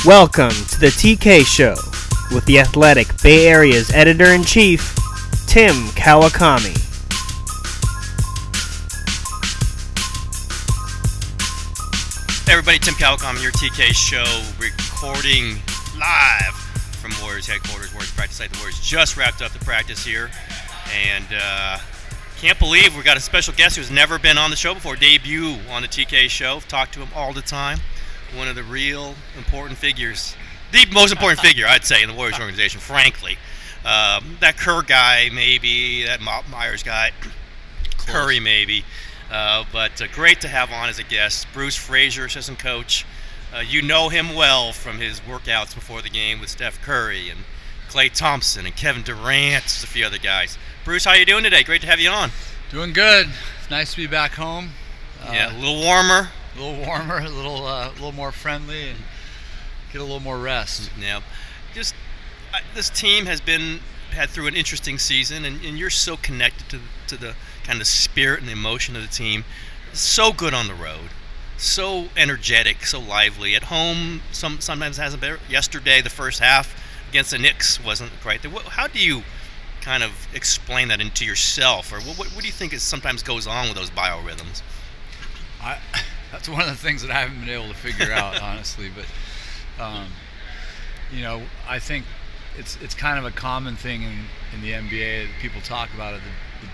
Welcome to the TK Show with the Athletic Bay Area's Editor-in-Chief, Tim Kawakami. Hey everybody, Tim Kawakami, your TK Show, recording live from Warriors headquarters, Warriors practice site. The Warriors just wrapped up the practice here, and can't believe we got a special guest who's never been on the show before, debut on the TK Show. Talk to him all the time. One of the real important figures, the most important figure, I'd say, in the Warriors organization, frankly. That Kerr guy, maybe, that Myers guy, Curry, maybe. But great to have on as a guest. Bruce Fraser, assistant coach. You know him well from his workouts before the game with Steph Curry and Klay Thompson and Kevin Durant, a few other guys. Bruce, how you doing today? Great to have you on. Doing good. It's nice to be back home. Yeah, a little warmer. A little warmer, a little more friendly, and get a little more rest. Yeah, just this team has had through an interesting season, and you're so connected to the kind of spirit and the emotion of the team. So good on the road, so energetic, so lively. At home, sometimes hasn't been. Yesterday, the first half against the Knicks wasn't quite there. How do you kind of explain that into yourself, or what do you think sometimes goes on with those biorhythms? That's one of the things that I haven't been able to figure out, honestly. But you know, I think it's kind of a common thing in the NBA. People talk about it.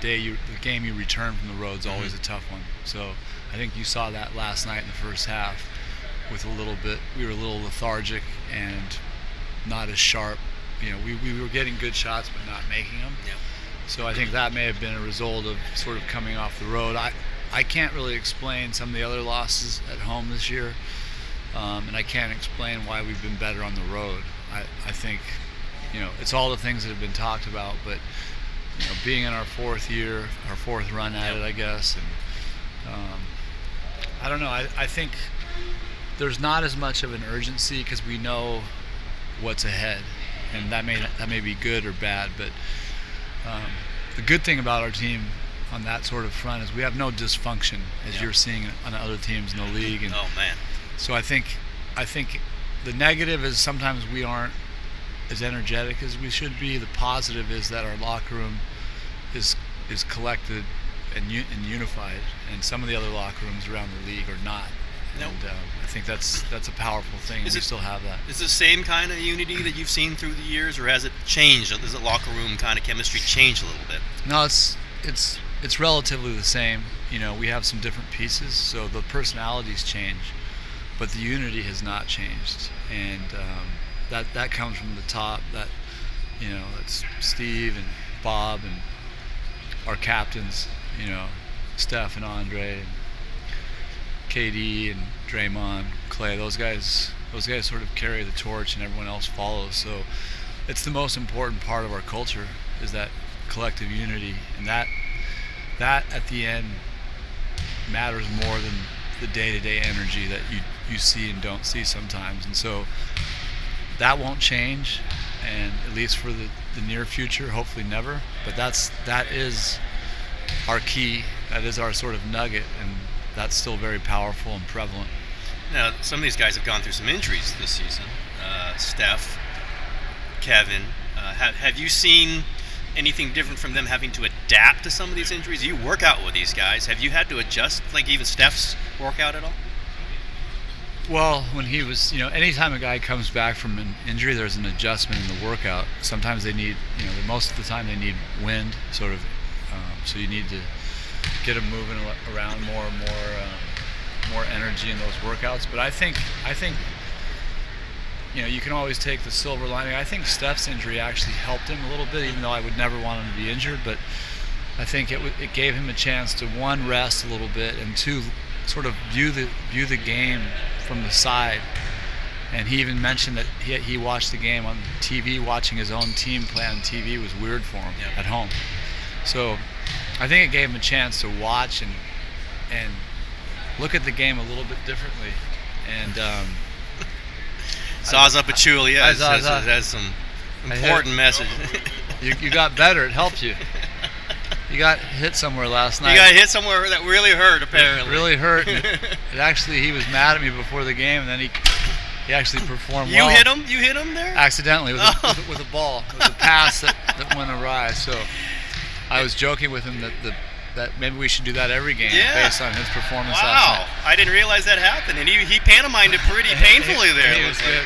The game you return from the road is always a tough one. So I think you saw that last night in the first half. With we were a little lethargic and not as sharp. You know, we were getting good shots but not making them. Yeah. So I think that may have been a result of sort of coming off the road. I can't really explain some of the other losses at home this year, and I can't explain why we've been better on the road. I think, you know, it's all the things that have been talked about, but you know, being in our fourth year, our fourth run at it, I guess, and I don't know. I think there's not as much of an urgency because we know what's ahead, and that may be good or bad, but the good thing about our team on that sort of front is we have no dysfunction as you're seeing on other teams in the league. And oh man! So I think the negative is sometimes we aren't as energetic as we should be. The positive is that our locker room is collected and unified, and some of the other locker rooms around the league are not. Nope. And I think that's a powerful thing, and we still have that. Is it the same kind of unity that you've seen through the years, or has it changed? Has the locker room kind of chemistry changed a little bit? No, it's relatively the same. You know, we have some different pieces, so the personalities change, but the unity has not changed, and that comes from the top. That, you know, it's Steve and Bob and our captains. You know, Steph and Andre and KD and Draymond, Klay. Those guys sort of carry the torch, and everyone else follows. So it's the most important part of our culture, is that collective unity, and that at the end matters more than the day-to-day energy that you see and don't see sometimes. And so that won't change, and at least for the near future, hopefully never. But that is our key. That is our sort of nugget, and that's still very powerful and prevalent. Now, some of these guys have gone through some injuries this season. Steph, Kevin, have you seen anything different from them having to adapt to some of these injuries? You work out with these guys. Have you had to adjust, like even Steph's workout at all? Well, when he was, you know, anytime a guy comes back from an injury, there's an adjustment in the workout. Sometimes they need, you know, most of the time they need wind, sort of, so you need to get them moving around more and more energy in those workouts. But I think, you know, you can always take the silver lining. I think Steph's injury actually helped him a little bit, even though I would never want him to be injured. But I think it gave him a chance to, one, rest a little bit, and two, sort of view the game from the side. And he even mentioned that he watched the game on TV. Watching his own team play on TV was weird for him at home. So I think it gave him a chance to watch and look at the game a little bit differently. And Zaza Pachulia has some important message. You got better. It helped you. You got hit somewhere last night. You got hit somewhere that really hurt, apparently. It really hurt. He was mad at me before the game, and then He actually performed You well. hit him? You hit him there? Accidentally with a ball. It was a pass that went awry. So I was joking with him that maybe we should do that every game based on his performance last night. I didn't realize that happened, and he pantomimed it pretty painfully there. He was good.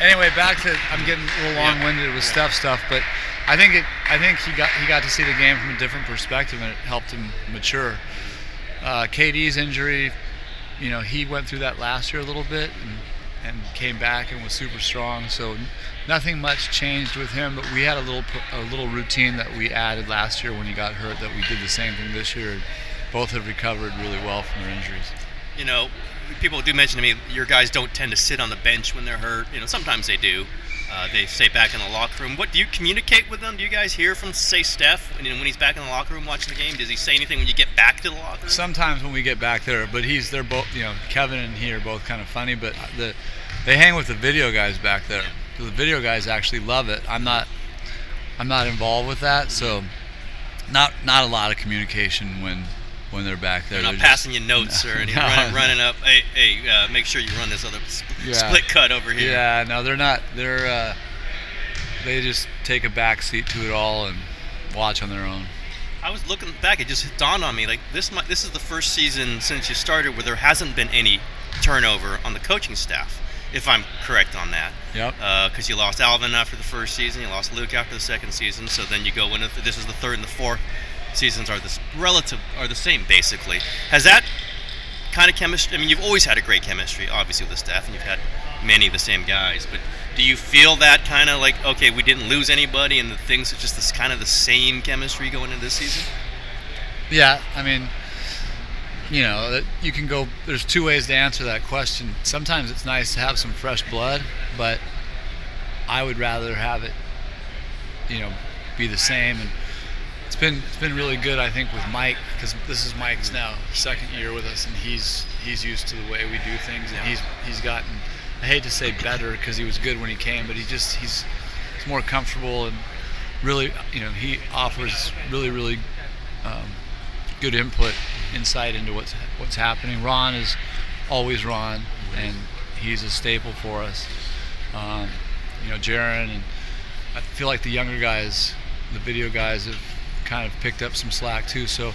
Anyway, back to, I'm getting a little long-winded with Steph stuff, but I think he got to see the game from a different perspective, and it helped him mature. KD's injury, he went through that last year a little bit and came back and was super strong. So nothing much changed with him, but we had a little routine that we added last year when he got hurt that we did the same thing this year. Both have recovered really well from their injuries. People do mention to me your guys don't tend to sit on the bench when they're hurt. Sometimes they do. They stay back in the locker room. What do you communicate with them? Do you guys hear from, say, Steph when he's back in the locker room watching the game? Does he say anything when you get back to the locker room? Sometimes when we get back there, but they're both, Kevin and he are both kind of funny, but they hang with the video guys back there. The video guys actually love it. I'm not involved with that, so not a lot of communication when they're back there. They're not passing you notes or anything, running up. Hey, make sure you run this other split cut over here. Yeah, no, they're not. They just take a back seat to it all and watch on their own. I was looking back; it just dawned on me like this is the first season since you started where there hasn't been any turnover on the coaching staff, if I'm correct on that. Yep. Because you lost Alvin after the first season, you lost Luke after the second season, so then you go into this is the third and the fourth seasons are the same basically. Has that kind of chemistry? I mean, you've always had a great chemistry, obviously, with the staff, and you've had many of the same guys. But do you feel that kind of like, okay, we didn't lose anybody, and the things are just this kind of the same chemistry going into this season? Yeah, I mean, you can go. There's two ways to answer that question. Sometimes it's nice to have some fresh blood, but I would rather have it, be the same. And it's been really good, I think, with Mike, because this is Mike's now second year with us, and he's used to the way we do things, and he's gotten, I hate to say better because he was good when he came, but he's more comfortable, and really, he offers really good insight into what's happening. Ron is always Ron, and he's a staple for us. Jaron, and I feel like the younger guys, the video guys, have kind of picked up some slack too. So,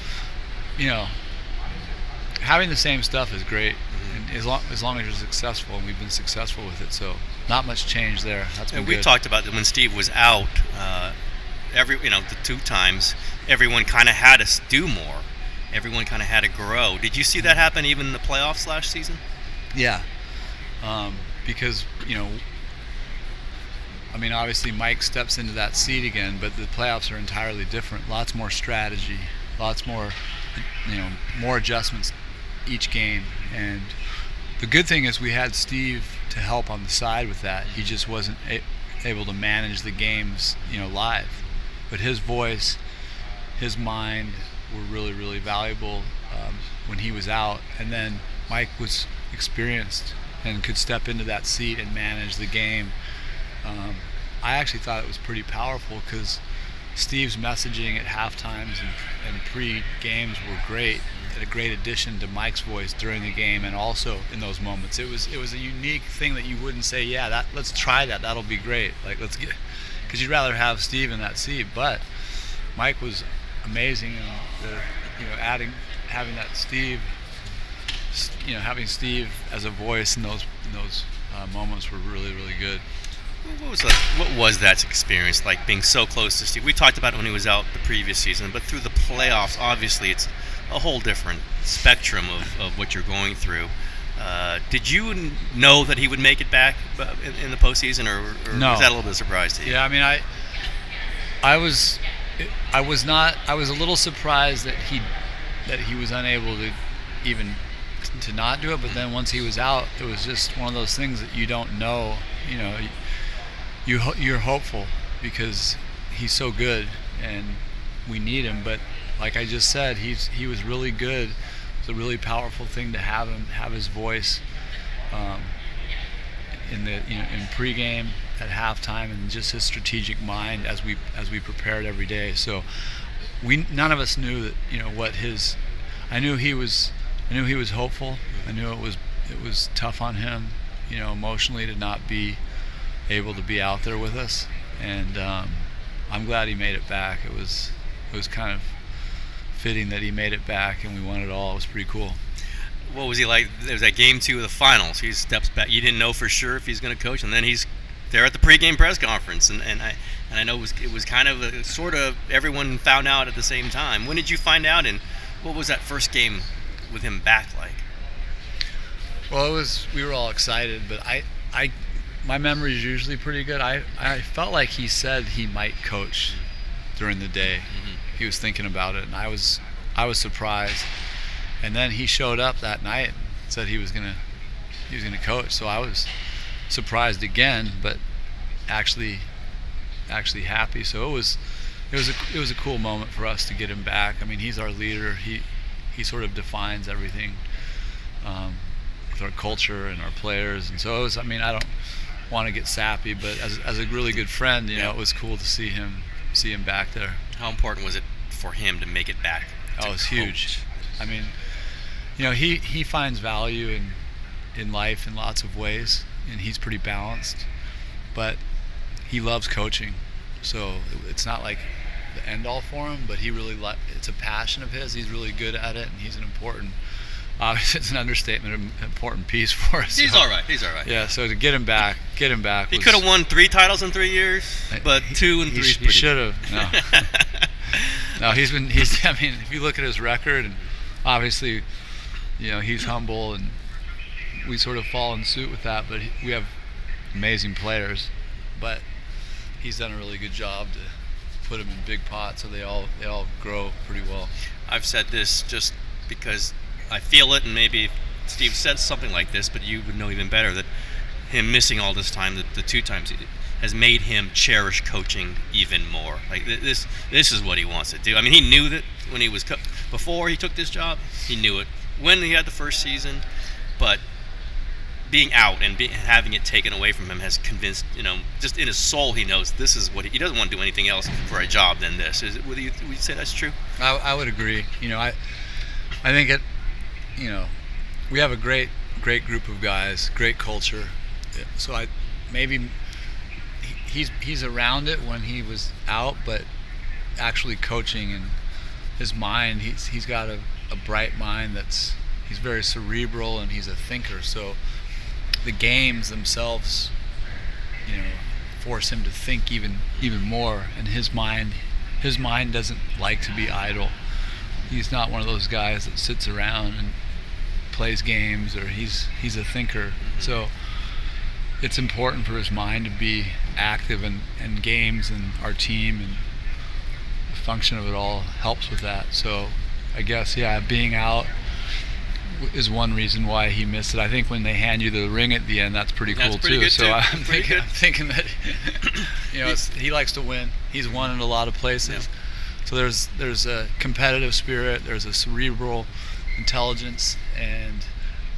having the same stuff is great, and as long as you're successful, and we've been successful with it. So, not much change there. That's been good. We talked about that when Steve was out. The two times, everyone kind of had to do more. Everyone kind of had to grow. Did you see that happen even in the playoffs last season? Yeah, because obviously Mike steps into that seat again, but the playoffs are entirely different. Lots more strategy, lots more, more adjustments each game. And the good thing is we had Steve to help on the side with that. He just wasn't able to manage the games, live. But his voice, his mind were really valuable when he was out. And then Mike was experienced and could step into that seat and manage the game. I actually thought it was pretty powerful because Steve's messaging at halftimes and pre-games were great. A great addition to Mike's voice during the game and also in those moments. It was a unique thing that you wouldn't say, let's try that. That'll be great. Like because you'd rather have Steve in that seat. But Mike was amazing, and having that Steve, having Steve as a voice in those moments were really good. What was that experience like, being so close to Steve? We talked about it when he was out the previous season, but through the playoffs, obviously it's a whole different spectrum of what you're going through. Did you know that he would make it back in the postseason, or no. Was that a little bit of a surprise to you? Yeah, I mean, I was a little surprised that he was unable to even to not do it, but then once he was out, it was just one of those things that you don't know. You're hopeful because he's so good and we need him, but like I just said, he was really good. It's a really powerful thing to have his voice in pregame, at halftime, and just his strategic mind as we prepared every day. So none of us knew that what his. I knew he was hopeful. I knew it was tough on him. emotionally to not be able to be out there with us, and I'm glad he made it back. It was kind of fitting that he made it back and we won it all. It was pretty cool. What was he like? There was that game 2 of the finals. He steps back. You didn't know for sure if he's going to coach, and then he's there at the pregame press conference, and I know it was kind of a, sort of everyone found out at the same time. When did you find out, and what was that first game with him back like? Well, we were all excited, but my memory is usually pretty good. I felt like he said he might coach during the day. Mm-hmm. He was thinking about it, and I was surprised. And then he showed up that night and said he was gonna coach. So I was surprised again, but actually happy. So it was a cool moment for us to get him back. I mean, he's our leader. He sort of defines everything with our culture and our players. And so it was. I mean, I don't want to get sappy, but as a really good friend, it was cool to see him back there. How important was it for him to make it back? Oh, it's huge. I mean, he finds value in life in lots of ways, and he's pretty balanced, but he loves coaching. So it's not like the end all for him, but it's a passion of his. He's really good at it, and he's an important. Obviously, it's an understatement, an important piece for us. He's all right. Yeah. So to get him back. He could have won 3 titles in 3 years, but 2 and 3. He should have. No. No, he's. I mean, if you look at his record, and obviously, he's humble, and we sort of fall in suit with that. But we have amazing players, but he's done a really good job to put them in big pots, so they all grow pretty well. I've said this just because I feel it, and maybe Steve said something like this, but you would know even better that him missing all this time, the 2 times, has made him cherish coaching even more. Like this is what he wants to do. I mean, he knew that when he was before he took this job, he knew it when he had the first season, but being out and having it taken away from him has convinced, just in his soul, he knows this is what he doesn't want to do anything else for a job than this. Would you say that's true? I would agree. I think it. We have a great group of guys, great culture. So maybe he's around it when he was out, but actually coaching and his mind, he's got a bright mind he's very cerebral, and he's a thinker. So the games themselves, force him to think even more. And his mind doesn't like to be idle. He's not one of those guys that sits around and plays games, or he's a thinker. Mm-hmm. So it's important for his mind to be active in games, and our team and the function of it all helps with that. So I guess, being out is one reason why he missed it. I think when they hand you the ring at the end, that's pretty cool too. So I'm thinking that he likes to win. He's won in a lot of places. Yeah. So there's a competitive spirit, there's a cerebral intelligence, and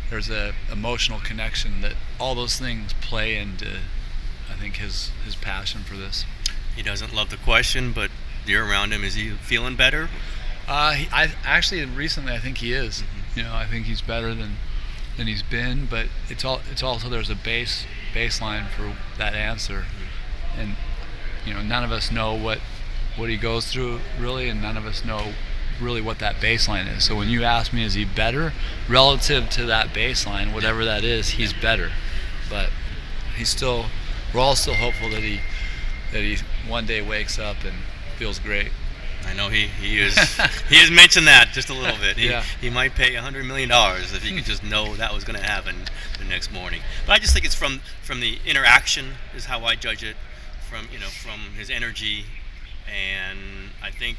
there's a emotional connection that all those things play into, I think, his passion for this. He doesn't love the question, but you're around him. Is he feeling better? Recently I think he is. Mm-hmm. I think he's better than he's been, but it's also there's a baseline for that answer, and none of us know what he goes through really, and none of us know really what that baseline is. So when you ask me, is he better relative to that baseline, whatever that is, he's better. But we're all still hopeful that he one day wakes up and feels great. I know he is. He has mentioned that just a little bit. He might pay $100 million if he could just know that was going to happen the next morning. But I just think it's from the interaction is how I judge it, from his energy, and I think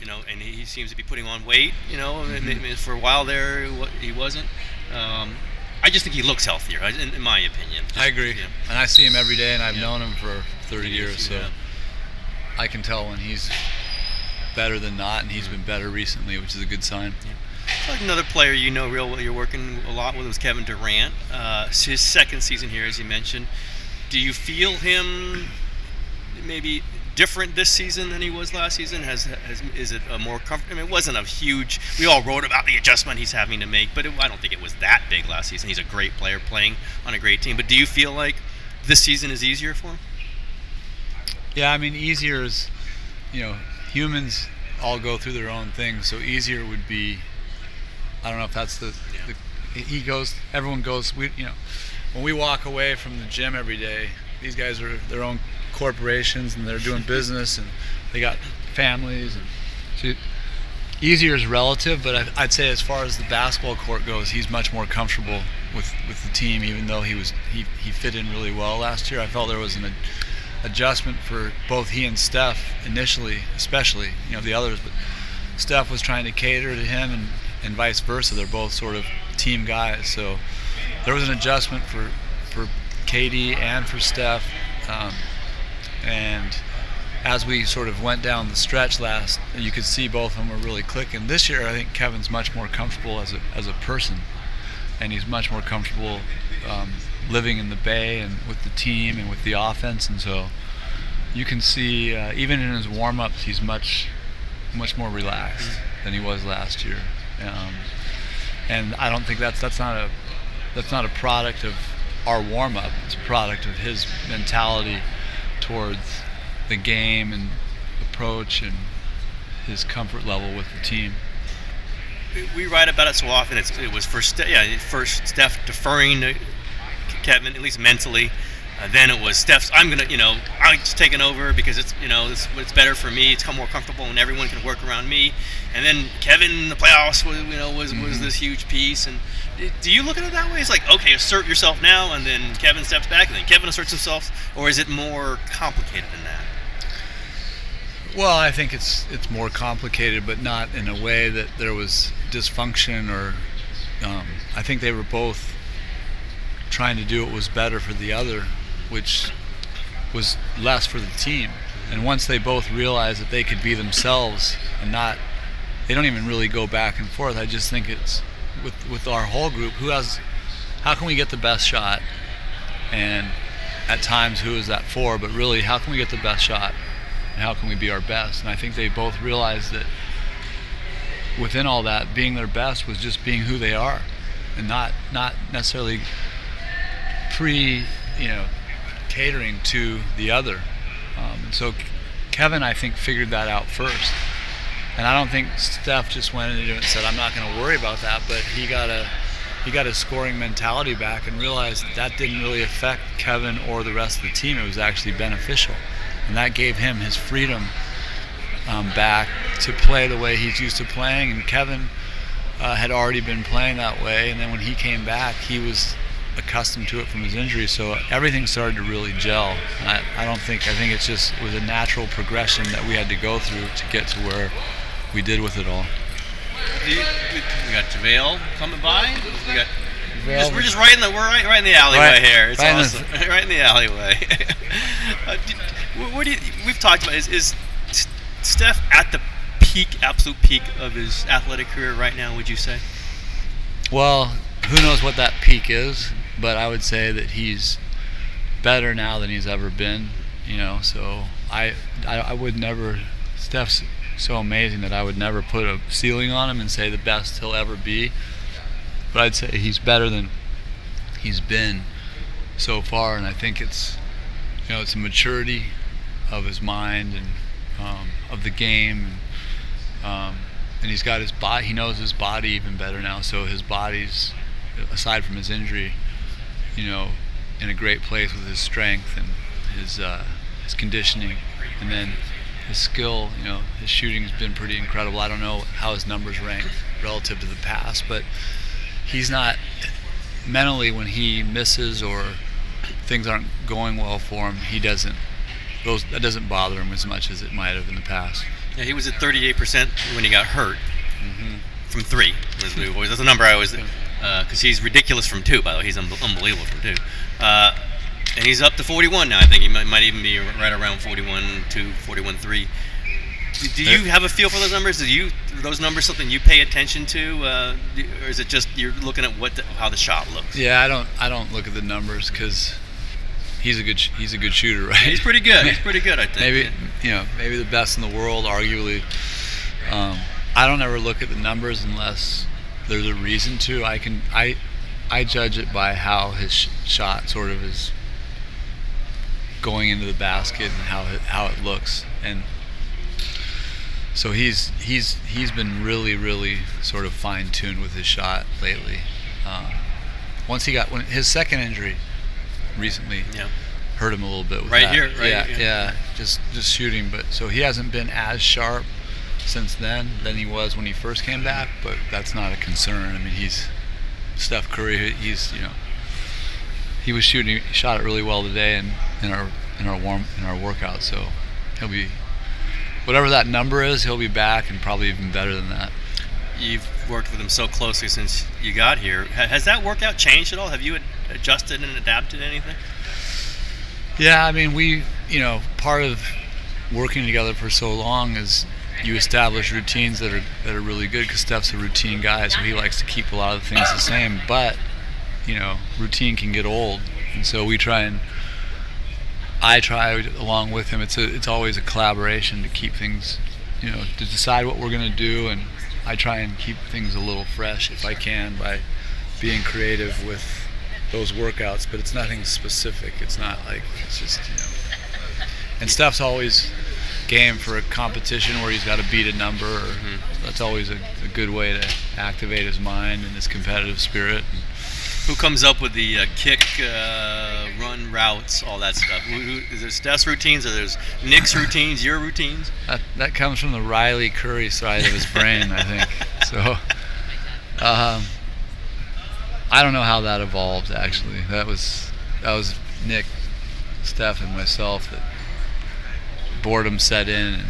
and he seems to be putting on weight. Mm-hmm. For a while there he wasn't. I just think he looks healthier, in my opinion. I agree, and I see him every day, and I've known him for 30 years, so I can tell when he's better than not, and he's been better recently, which is a good sign. Yeah. Like another player real well you're working a lot with was Kevin Durant. It's his second season here, as you mentioned. Do you feel him maybe different this season than he was last season? Is it a more comfortable? I mean, it wasn't a huge. We all wrote about the adjustment he's having to make, but I don't think it was that big last season. He's a great player playing on a great team. But do you feel like this season is easier for him? Yeah, I mean, easier is, humans all go through their own things, so easier would be. I don't know if that's everyone goes. When we walk away from the gym every day, these guys are their own corporations and they're doing business and they got families, and so easier is relative, but I'd say as far as the basketball court goes, he's much more comfortable with the team, even though he fit in really well last year. I felt there was an adjustment for both he and Steph initially, especially the others, but Steph was trying to cater to him and vice versa. They're both sort of team guys, so there was an adjustment for KD and for Steph, and as we sort of went down the stretch you could see both of them were really clicking. This year I think Kevin's much more comfortable as a person, and he's much more comfortable living in the Bay and with the team and with the offense, and so you can see even in his warm-ups he's much more relaxed than he was last year, and I don't think that's not a product of our warm-up. It's a product of his mentality towards the game and approach and his comfort level with the team. We write about it so often. It was first Steph deferring to Kevin, at least mentally. Then it was Steph's. I'm just taking over because it's better for me. It's more comfortable and everyone can work around me. And then Kevin in the playoffs was this huge piece. And do you look at it that way? It's like, okay, assert yourself now, and then Kevin steps back, and then Kevin asserts himself, or is it more complicated than that? Well, I think it's more complicated, but not in a way that there was dysfunction or. I think they were both trying to do what was better for the other, which was less for the team. And once they both realized that they could be themselves and they don't even really go back and forth. I just think it's with our whole group, how can we get the best shot, and at times who is that for, but really how can we get the best shot and how can we be our best. And I think they both realized that within all that, being their best was just being who they are, and not necessarily catering to the other. And so Kevin, I think, figured that out first. And I don't think Steph just went into it and said, I'm not going to worry about that, but he got his scoring mentality back and realized that didn't really affect Kevin or the rest of the team. It was actually beneficial. And that gave him his freedom back to play the way he's used to playing. And Kevin had already been playing that way, and then when he came back, he was accustomed to it from his injury, so everything started to really gel. I think it was a natural progression that we had to go through to get to where we did with it all. We got JaVale coming by. We're just right in the alleyway here. It's awesome. Right in the alleyway. We've talked about is Steph at the absolute peak of his athletic career right now, would you say? Well, who knows what that peak is, but I would say that he's better now than he's ever been, so I would never. Steph's so amazing that I would never put a ceiling on him and say the best he'll ever be, but I'd say he's better than he's been so far, and I think it's a maturity of his mind and of the game, and he's got his body. He knows his body even better now, so his body's, aside from his injury, in a great place with his strength and his conditioning, and then his skill. His shooting's been pretty incredible. I don't know how his numbers rank relative to the past, but he's not mentally, when he misses or things aren't going well for him, that doesn't bother him as much as it might have in the past. Yeah, he was at 38% when he got hurt from three. That's the number I always, because he's ridiculous from two. By the way, he's unbelievable from two, and he's up to 41 now. I think he might even be right around 41.2, 41.3. Do you have a feel for those numbers? Are those numbers something you pay attention to, or is it just you're looking at how the shot looks? Yeah, I don't look at the numbers because he's a good shooter, right? He's pretty good. He's pretty good, I think. maybe the best in the world, arguably. I don't ever look at the numbers unless there's a reason to. I judge it by how his shot sort of is going into the basket and how it looks, and so he's been really sort of fine-tuned with his shot lately. Once he got his second injury recently, hurt him a little bit with right that. here, Yeah, just shooting. But so he hasn't been as sharp since then than he was when he first came back. But that's not a concern. I mean, he's Steph Curry. He was shot it really well today in our workout. So he'll be, whatever that number is, he'll be back and probably even better than that. You've worked with him so closely since you got here. Has that workout changed at all? Have you adjusted and adapted anything? Yeah, I mean, part of working together for so long is you establish routines that are really good, because Steph's a routine guy, so he likes to keep a lot of the things the same. But routine can get old, and so I try along with him. It's always a collaboration to keep things, to decide what we're going to do, and I try and keep things a little fresh if I can by being creative with those workouts, but it's nothing specific. It's not like, it's just, and Steph's always game for a competition where he's got to beat a number. So that's always a good way to activate his mind and his competitive spirit. Who comes up with the kick, run routes, all that stuff? Is there Steph's routines, or there's Nick's routines, your routines? That comes from the Riley Curry side of his brain, I think. So, I don't know how that evolved, actually. That was Nick, Steph, and myself that boredom set in, and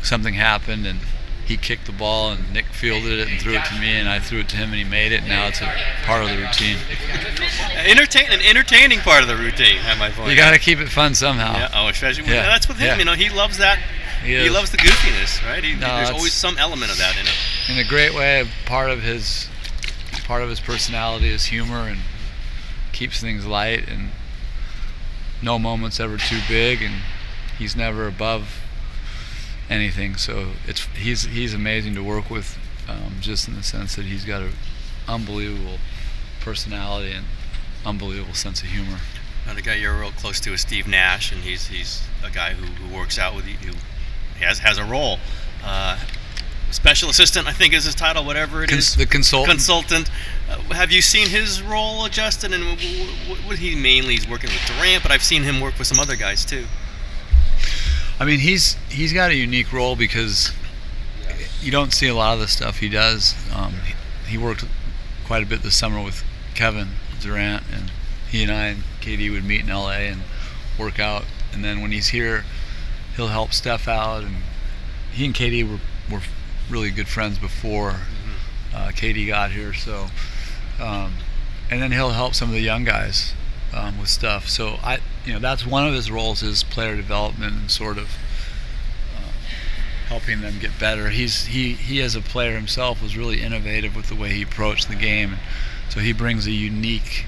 something happened, and he kicked the ball, and Nick fielded it and threw it to me, and I threw it to him, and he made it, and now it's a part of the routine. An entertaining part of the routine, at my point. You got to keep it fun somehow. Yeah. Especially that's with him. He loves that. He loves the goofiness, right? There's always some element of that in it. In a great way, part of his personality is humor, and keeps things light, and no moment's ever too big, and he's never above anything. So he's amazing to work with, just in the sense that he's got an unbelievable personality and unbelievable sense of humor. Another guy you're real close to is Steve Nash, and he's a guy who works out with you, who has a role. Special assistant, I think, is his title, whatever it is. The consultant. Have you seen his role adjusted? And what he mainly is working with Durant, but I've seen him work with some other guys too. I mean, he's got a unique role because you don't see a lot of the stuff he does. He worked quite a bit this summer with Kevin Durant, and he and I and KD would meet in LA and work out. And then when he's here, he'll help Steph out. And he and KD were really good friends before KD got here. So, and then he'll help some of the young guys with stuff. So that's one of his roles, is player development and sort of helping them get better. He as a player himself was really innovative with the way he approached the game, so he brings a unique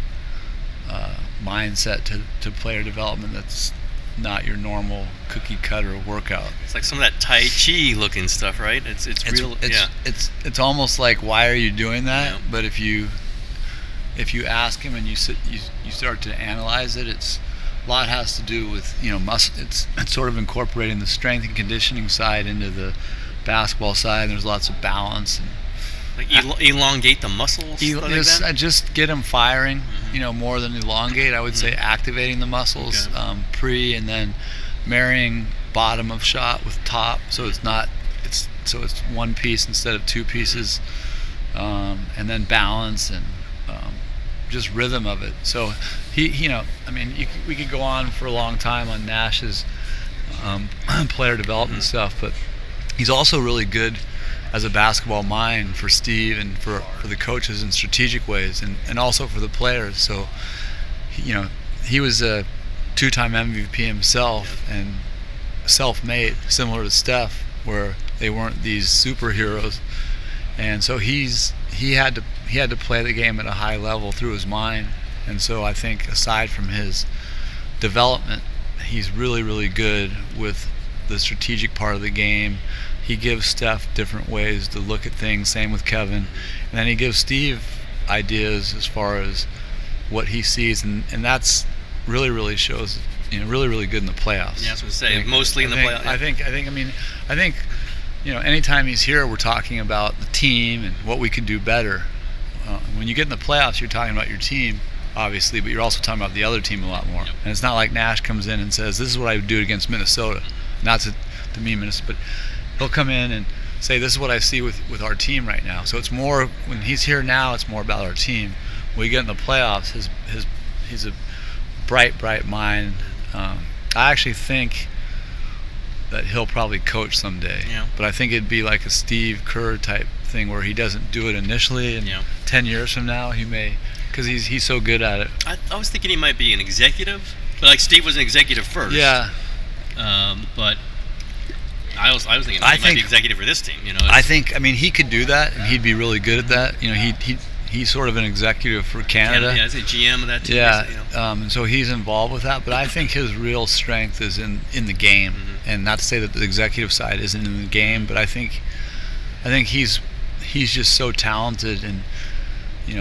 mindset to player development that's not your normal cookie cutter workout. It's like some of that Tai Chi looking stuff, right? It's real. It's almost like, why are you doing that? Yeah. But if you ask him and you start to analyze it, a lot has to do with it's sort of incorporating the strength and conditioning side into the basketball side. And there's lots of balance and elongate the muscles. Just get them firing. More than elongate, I would say activating the muscles, pre, and then marrying bottom of shot with top, so it's one piece instead of two pieces, and then balance and just rhythm of it. So we could go on for a long time on Nash's player development stuff, but he's also really good as a basketball mind for Steve and for the coaches in strategic ways, and also for the players. So he was a two-time MVP himself and self-made, similar to Steph, where they weren't these superheroes, and so he had to play the game at a high level through his mind. And so I think, aside from his development, he's really, really good with the strategic part of the game. He gives Steph different ways to look at things, same with Kevin. And then he gives Steve ideas as far as what he sees, and that's really, really shows, really, really good in the playoffs. Yeah, I was going to say, mostly in the playoffs. I think, anytime he's here, we're talking about the team and what we can do better. When you get in the playoffs, you're talking about your team, obviously, but you're also talking about the other team a lot more. Yep. And it's not like Nash comes in and says, this is what I would do against Minnesota. Not to mean Minnesota, but he'll come in and say, this is what I see with our team right now. So it's more, when he's here now, it's more about our team. When we get in the playoffs, he's a bright mind. I actually think that he'll probably coach someday. Yeah. But I think it'd be like a Steve Kerr type thing where he doesn't do it initially, and 10 years from now he may, because he's so good at it. I was thinking he might be an executive, but like Steve was an executive first. Yeah. But I was thinking he might be executive for this team. I think he could do that, and he'd be really good at that. He's sort of an executive for Canada. Yeah, he's a GM of that team. Yeah, and so he's involved with that. But I think his real strength is in the game, and not to say that the executive side isn't in the game, but I think he's just so talented, and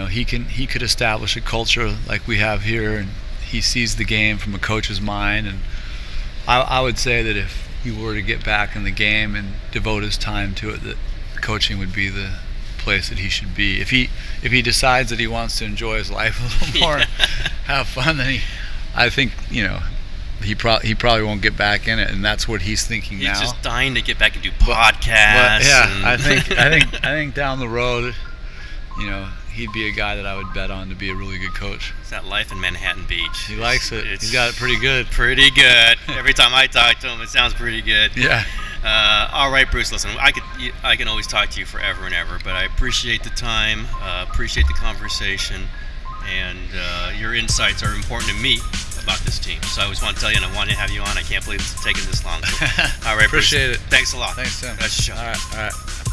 he could establish a culture like we have here, and he sees the game from a coach's mind. And I would say that if he were to get back in the game and devote his time to it, that coaching would be the place that he should be. If he decides that he wants to enjoy his life a little more, have fun, then I think he probably won't get back in it, and that's what he's thinking now. He's just dying to get back and do podcasts. I think down the road, he'd be a guy that I would bet on to be a really good coach. It's that life in Manhattan Beach. He likes it. He's got it pretty good. Pretty good. Every time I talk to him, it sounds pretty good. Yeah. All right, Bruce. Listen, I can always talk to you forever and ever, but I appreciate the time, appreciate the conversation, and your insights are important to me about this team. So I always want to tell you, and I want to have you on. I can't believe it's taken this long. So, all right, appreciate Bruce. it. Thanks a lot. Thanks, Tim. That's a show. All right.